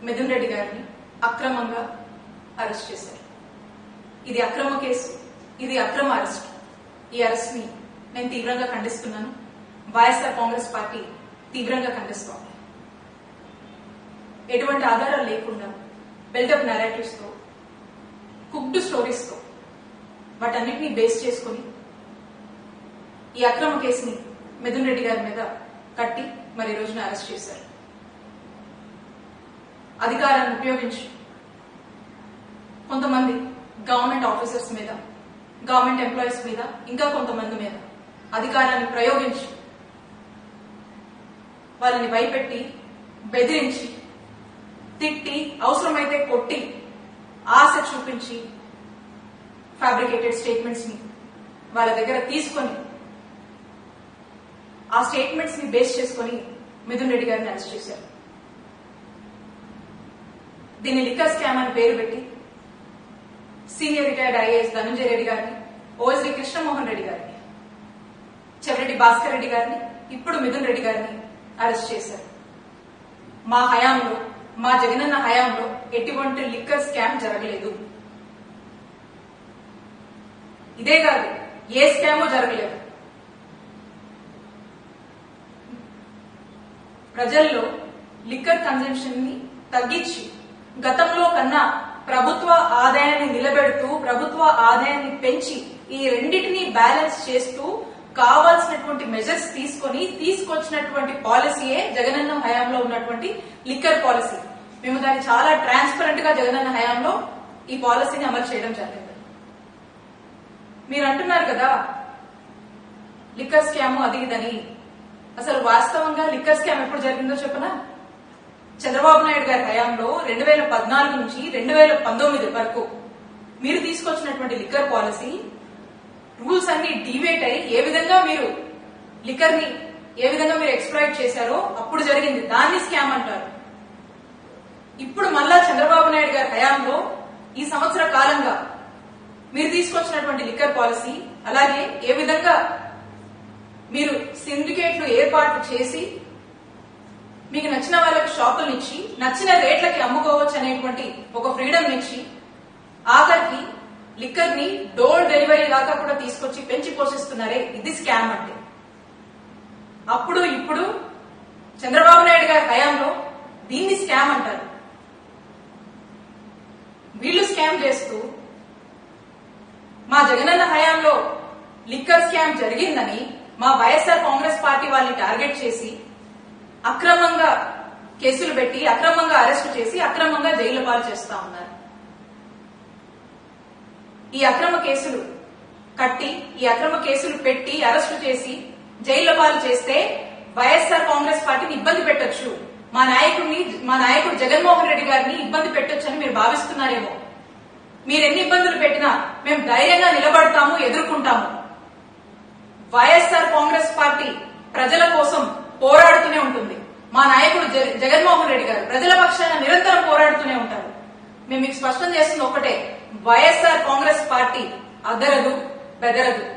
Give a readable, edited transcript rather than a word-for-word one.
మిథున్ రెడ్డి గారిని అక్రమంగా అరెస్ట్ చేశారు. ఇది అక్రమ కేసు, ఇది అక్రమ అరెస్ట్. ఈ అరెస్ట్ ని నేను తీవ్రంగా ఖండిస్తున్నాను. వైఎస్ఆర్ కాంగ్రెస్ పార్టీ తీవ్రంగా ఖండిస్తోంది. ఎటువంటి ఆధారాలు లేకుండా బిల్డప్ narratives తో, కుక్డ్ స్టోరీస్ తో వాటన్నిటిని బేస్ చేసుకుని ఈ అక్రమ కేసుని మిథున్ రెడ్డి గారి మీద కట్టి మరి ఈ రోజున అరెస్ట్ చేశారు. అధికారాన్ని ఉపయోగించి కొంతమంది గవర్నమెంట్ ఆఫీసర్స్ మీద, గవర్నమెంట్ ఎంప్లాయీస్ మీద, ఇంకా కొంతమంది మీద అధికారాన్ని ప్రయోగించి వాళ్ళని భయపెట్టి, బెదిరించి, తిట్టి, అవసరమైతే కొట్టి, ఆశ చూపించి ఫ్యాబ్రికేటెడ్ స్టేట్మెంట్స్ ని వాళ్ళ దగ్గర తీసుకొని ఆ స్టేట్మెంట్స్ ని బేస్ చేసుకుని మిథున్ రెడ్డి గారిని అరెస్ట్ చేశారు. దీన్ని లిక్కర్ స్కామ్ అని పేరు పెట్టి senior retired IAS Dhananjaya Reddy గారిని, ఓఎస్డీ కృష్ణమోహన్ రెడ్డి గారిని, చెవిరెడ్డి భాస్కర్ రెడ్డి గారిని, ఇప్పుడు మిథున్ రెడ్డి గారిని అరెస్ట్ చేశారు. మా హయాంలో, మా జగనన్న హయాంలో ఎటువంటి లిక్కర్ స్కామ్ జరగలేదు. ఇదే కాదు, ఏ స్కామో జరగలేదు. ప్రజల్లో లిక్కర్ కన్జంప్షన్ ని తగ్గించి గతంలో కన్నా ప్రభుత్వ ఆదాయాన్ని నిలబెడుతూ, ప్రభుత్వ ఆదాయాన్ని పెంచి ఈ రెండింటినీ బ్యాలెన్స్ చేస్తూ కావాల్సినటువంటి మెజర్స్ తీసుకొచ్చినటువంటి పాలసీయే జగనన్న హయాంలో ఉన్నటువంటి లిక్కర్ పాలసీ. మేము దాన్ని చాలా ట్రాన్స్పరెంట్ గా జగనన్న హయాంలో ఈ పాలసీని అమలు చేయడం జరిగింది. మీరు అంటున్నారు కదా లిక్కర్ స్కామ్ అది ఇదని. అసలు వాస్తవంగా లిక్కర్ స్కామ్ ఎప్పుడు జరిగిందో చెప్పనా? చంద్రబాబు నాయుడు గారి హయాంలో 2014 నుంచి 2019 వరకు మీరు తీసుకొచ్చినటువంటి లిక్కర్ పాలసీ రూల్స్ అన్ని డివేట్ అయ్యి ఏ విధంగా మీరు లిక్కర్ ని ఏ విధంగా మీరు ఎక్స్ప్లాయిట్ చేశారో అప్పుడు జరిగింది. దాన్ని స్కామ్ అంటారు. ఇప్పుడు మళ్ళా చంద్రబాబు నాయుడు గారి హయాంలో ఈ సంవత్సర కాలంగా మీరు తీసుకొచ్చినటువంటి లిక్కర్ పాలసీ, అలాగే ఏ విధంగా మీరు సిండికేట్లు ఏర్పాటు చేసి మీకు నచ్చిన వాళ్ళకి షాపులు ఇచ్చి నచ్చిన రేట్లకి అమ్ముకోవచ్చు అనేటువంటి ఒక ఫ్రీడమ్ ఇచ్చి ఆఖరికి లిక్కర్ ని డోర్ డెలివరీ దాకా కూడా తీసుకొచ్చి పెంచి పోషిస్తున్నారే, ఇది స్కామ్ అంటే. అప్పుడు ఇప్పుడు చంద్రబాబు నాయుడు గారి హయాంలో దీన్ని స్కామ్ అంటారు. వీళ్ళు స్కామ్ చేస్తూ మా జగనన్న హయాంలో లిక్కర్ స్కామ్ జరిగిందని మా వైఎస్ఆర్ కాంగ్రెస్ పార్టీ వాళ్ళని టార్గెట్ చేసి అక్రమంగా కేసులు పెట్టి, అక్రమంగా అరెస్టు చేసి, అక్రమంగా జైలు పాలు చేస్తా ఉన్నారు. ఈ అక్రమ కేసులు కట్టి, ఈ అక్రమ కేసులు పెట్టి అరెస్టు చేసి జైలు పాలు చేస్తే వైఎస్ఆర్ కాంగ్రెస్ పార్టీని ఇబ్బంది పెట్టొచ్చు, మా నాయకుడు జగన్మోహన్ రెడ్డి గారిని ఇబ్బంది పెట్టొచ్చు అని మీరు భావిస్తున్నారేమో. మీరు ఎన్ని ఇబ్బందులు పెట్టినా మేము ధైర్యంగా నిలబడతాము, ఎదుర్కొంటాము. వైఎస్ఆర్ కాంగ్రెస్ పార్టీ ప్రజల కోసం పోరాడుతూనే ఉంటుంది. మా నాయకుడు జగన్మోహన్ రెడ్డి గారు ప్రజల పక్షాన నిరంతరం పోరాడుతూనే ఉంటారు. మేము మీకు స్పష్టం చేస్తుంది ఒకటే, వైఎస్ఆర్ కాంగ్రెస్ పార్టీ అదరదు, బెదరదు.